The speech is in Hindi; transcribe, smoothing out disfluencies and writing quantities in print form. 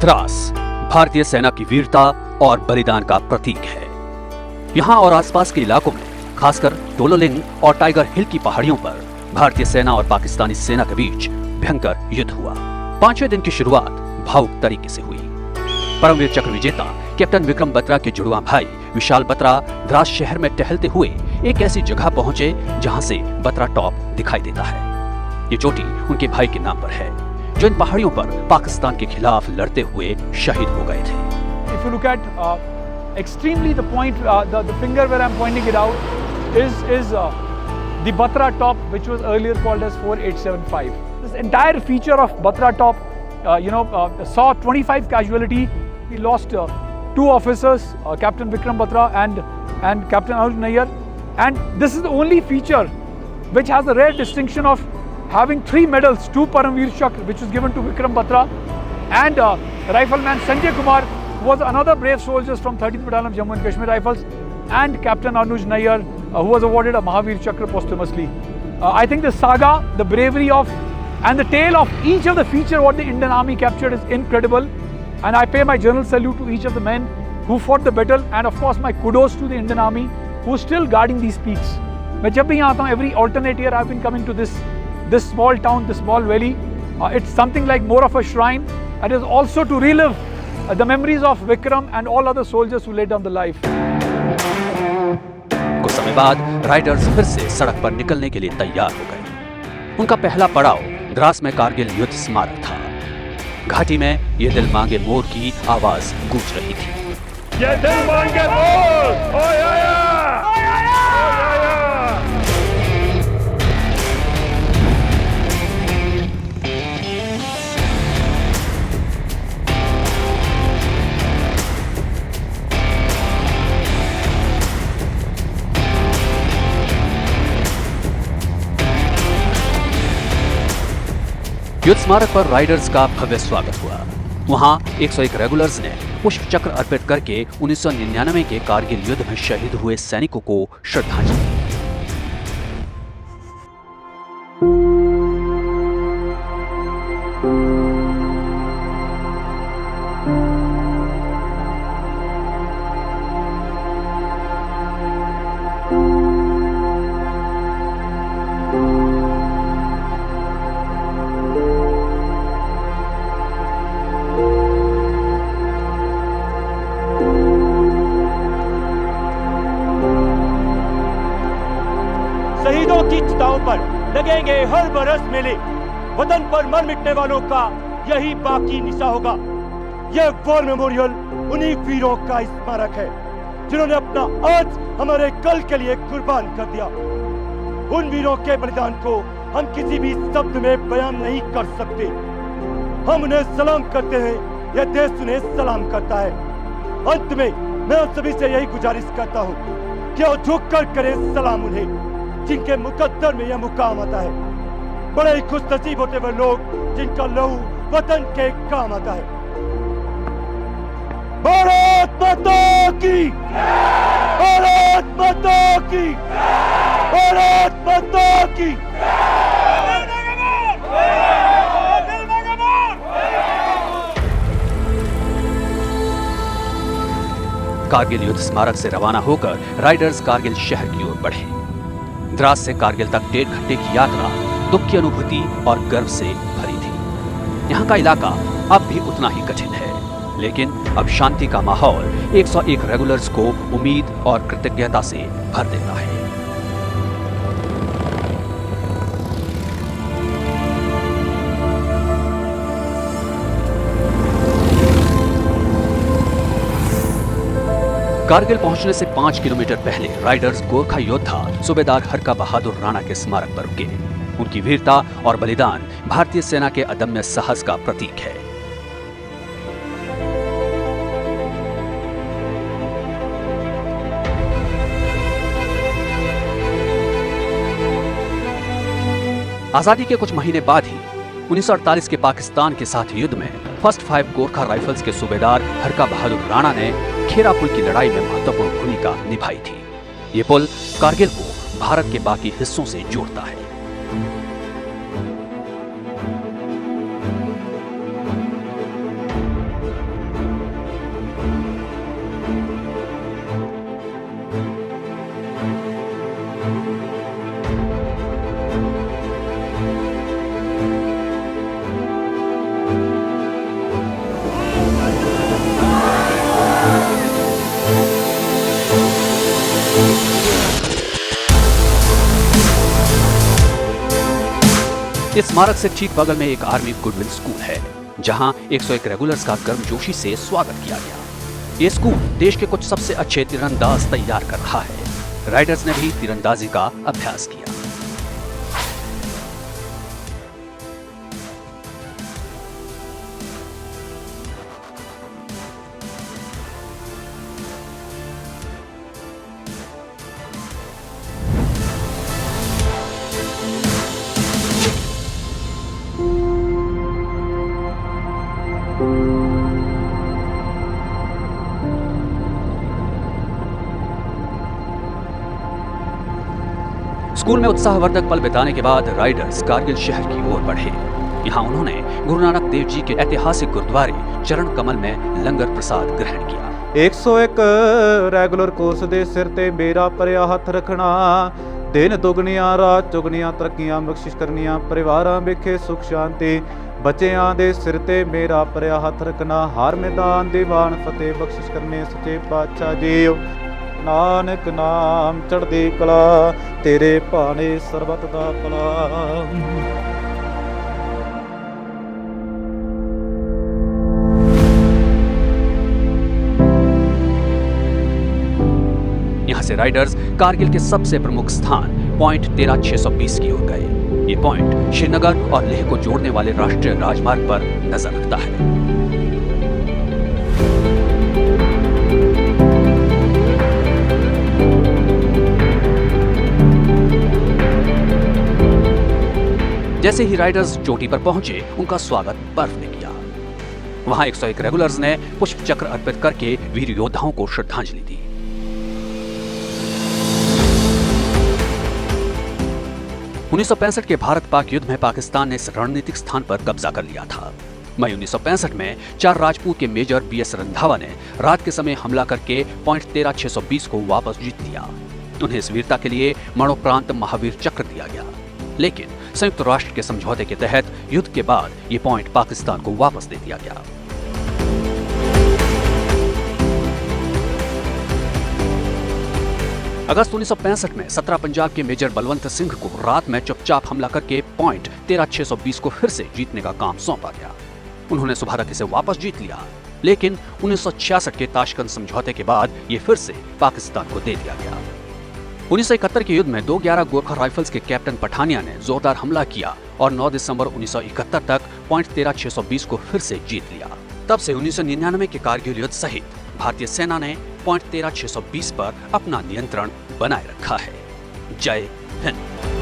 द्रास भारतीय सेना की वीरता और बलिदान का प्रतीक है। यहाँ और आसपास के इलाकों में, खासकर टोलोलिंग और टाइगर हिल की पहाड़ियों पर भारतीय सेना और पाकिस्तानी सेना के बीच भयंकर युद्ध हुआ। 5वें दिन की शुरुआत भावुक तरीके से हुई। परमवीर चक्र विजेता कैप्टन विक्रम बत्रा के जुड़वा भाई विशाल बत्रा द्रास शहर में टहलते हुए एक ऐसी जगह पहुंचे जहां से बत्रा टॉप दिखाई देता है। ये चोटी उनके भाई के नाम पर है, जो इन पहाड़ियों पर पाकिस्तान के खिलाफ लड़ते हुए शहीद हो गए थे। If you look at extremely the point, the finger where I'm pointing it out is the Batra top, which was earlier called as 4875. This entire feature of Batra top, saw 25 casualty. We lost 2 officers, Captain Vikram Batra and Captain Anuj Nayyar. And this is the only feature which has a rare distinction of having 3 medals, 2 Paramveer Chakra, which was given to Vikram Batra, and rifleman Sanjay Kumar, who was another brave soldier from 13th Battalion Jammu and Kashmir Rifles, and Captain Anuj Nayyar, who was awarded a Mahavir Chakra posthumously. I think the saga, the bravery of, and the tale of each of the feature what the Indian Army captured is incredible, and I pay my general salute to each of the men who fought the battle, and of course my kudos to the Indian Army who is still guarding these peaks. मैं जब भी यहाँ आता हूँ, every alternate year I've been coming to this small town, this small valley. It's something like more of a shrine. It is also to relive the memories of Vikram and all other soldiers who laid down the life. कुछ समय बाद राइडर्स फिर से सड़क पर निकलने के लिए तैयार हो गए। उनका पहला पड़ाव द्रास में कारगिल युद्ध स्मारक था। घाटी में ये दिल मांगे मोर की आवाज गूंज रही थी। ये दिल मांगे मोर, ओए आया! युद्ध स्मारक पर राइडर्स का भव्य स्वागत हुआ। वहां 101 रेगुलर्स ने पुष्प चक्र अर्पित करके 1999 के कारगिल युद्ध में शहीद हुए सैनिकों को श्रद्धांजलि दी। शहीदों की चिताओं पर लगेंगे हर बरस मेले। वतन पर मर मिटने वालों का यही बाकी निशा होगा। यह वॉर मेमोरियल उन्हीं वीरों का स्मारक है जिन्होंने अपना आज हमारे कल के लिए कुर्बान कर दिया। उन वीरों के बलिदान को हम किसी भी शब्द में बयान नहीं कर सकते। हम उन्हें सलाम करते हैं, यह देश उन्हें सलाम करता है। अंत में मैं आप सभी से यही गुजारिश करता हूँ कि वो झुककर करें सलाम उन्हें जिनके मुकद्दर में यह मुकाम आता है। बड़े ही खुश नसीब होते हुए लोग जिनका लहू वतन के काम आता है। भारत माता की, भारत माता की, भारत माता की। कारगिल युद्ध स्मारक से रवाना होकर राइडर्स कारगिल शहर की ओर बढ़े। द्रास से कारगिल तक 1.5 घंटे की यात्रा दुख की अनुभूति और गर्व से भरी थी। यहाँ का इलाका अब भी उतना ही कठिन है, लेकिन अब शांति का माहौल 101 रेगुलर्स को उम्मीद और कृतज्ञता से भर देता है। कारगिल पहुंचने से 5 किलोमीटर पहले राइडर्स गोरखा योद्धा सूबेदार हरका बहादुर राणा के स्मारक पर रुके। उनकी वीरता और बलिदान भारतीय सेना के अदम्य साहस का प्रतीक है। आजादी के कुछ महीने बाद ही 1948 के पाकिस्तान के साथ युद्ध में फर्स्ट 5 गोरखा राइफल्स के सूबेदार हरका बहादुर राणा ने खेरा पुल की लड़ाई में महत्वपूर्ण भूमिका निभाई थी। ये पुल कारगिल को भारत के बाकी हिस्सों से जोड़ता है। इस स्मारक से ठीक बगल में एक आर्मी गुडविल स्कूल है, जहां 101 रेगुलर्स का गर्मजोशी से स्वागत किया गया। ये स्कूल देश के कुछ सबसे अच्छे तीरंदाज तैयार कर रहा है। राइडर्स ने भी तीरंदाजी का अभ्यास किया। स्कूल में उत्साहवर्धक पल बिताने के बाद राइडर्स कारगिल शहर की ओर बढ़े। यहाँ उन्होंने गुरु नानक देव जी के ऐतिहासिक गुरुद्वारे चरण कमल में लंगर प्रसाद ग्रहण किया। 101 ਰੈਗੂਲਰ ਕੋਰਸ ਦੇ ਸਿਰ ਤੇ ਮੇਰਾ ਭਰਿਆ ਹੱਥ ਰੱਖਣਾ, ਦਿਨ ਦੁਗਣੀਆਂ ਰਾਤ ਚੁਗਣੀਆਂ ਤਰੱਕੀਆਂ ਬਖਸ਼ਿਸ਼ ਕਰਨੀਆਂ, ਪਰਿਵਾਰਾਂ ਵਿਖੇ ਸੁਖ ਸ਼ਾਂਤੀ, ਬੱਚਿਆਂ ਦੇ ਸਿਰ ਤੇ ਮੇਰਾ ਭਰਿਆ ਹੱਥ ਰੱਖਣਾ, ਹਰ ਮੈਦਾਨ ਦੀਵਾਨ ਫਤਿਹ ਬਖਸ਼ਿਸ਼ ਕਰਨੇ ਸੱਚੇ ਪਾਤਸ਼ਾਹ ਜੀ। ਨਾਨਕ ਨਾਮ ਚੜ੍ਹਦੀ ਕਲਾ, ਤੇਰੇ ਭਾਣੇ ਸਰਬਤ ਦਾ ਭਲਾ। यहाँ से राइडर्स कारगिल के सबसे प्रमुख स्थान पॉइंट 13620 की ओर गए। ये पॉइंट श्रीनगर और लेह को जोड़ने वाले राष्ट्रीय राजमार्ग पर नजर रखता है। जैसे ही राइडर्स चोटी पर पहुंचे, उनका स्वागत बर्फ ने किया। वहां 101 रेगुलर्स ने पुष्प चक्र अर्पित करके वीर योद्धाओं को श्रद्धांजलि दी। उन्नीस के भारत पाक युद्ध में पाकिस्तान ने इस रणनीतिक स्थान पर कब्जा कर लिया था। मई 1965 में 4 राजपूत के मेजर BS रंधावा ने रात के समय हमला करके पॉइंट 13620 को वापस जीत लिया। उन्हें इस वीरता के लिए मरणोपरांत महावीर चक्र दिया गया, लेकिन संयुक्त राष्ट्र के समझौते के तहत युद्ध के बाद ये पॉइंट पाकिस्तान को वापस दे दिया गया। अगस्त 1965 में 17 पंजाब के मेजर बलवंत सिंह को रात में चुपचाप हमला करके पॉइंट 13620 को फिर से जीतने का काम सौंपा गया। उन्होंने सुबह तक इसे वापस जीत लिया, लेकिन 1966 के ताशकंद समझौते के बाद ये फिर से पाकिस्तान को दे दिया गया। 1971 के युद्ध में 211 गोरखा राइफल्स के कैप्टन पठानिया ने जोरदार हमला किया और 9 दिसंबर 1971 तक पॉइंट 13620 को फिर से जीत लिया। तब से 1999 के कारगिल युद्ध सहित भारतीय सेना ने पॉइंट 13620 पर अपना नियंत्रण बनाए रखा है। जय हिंद।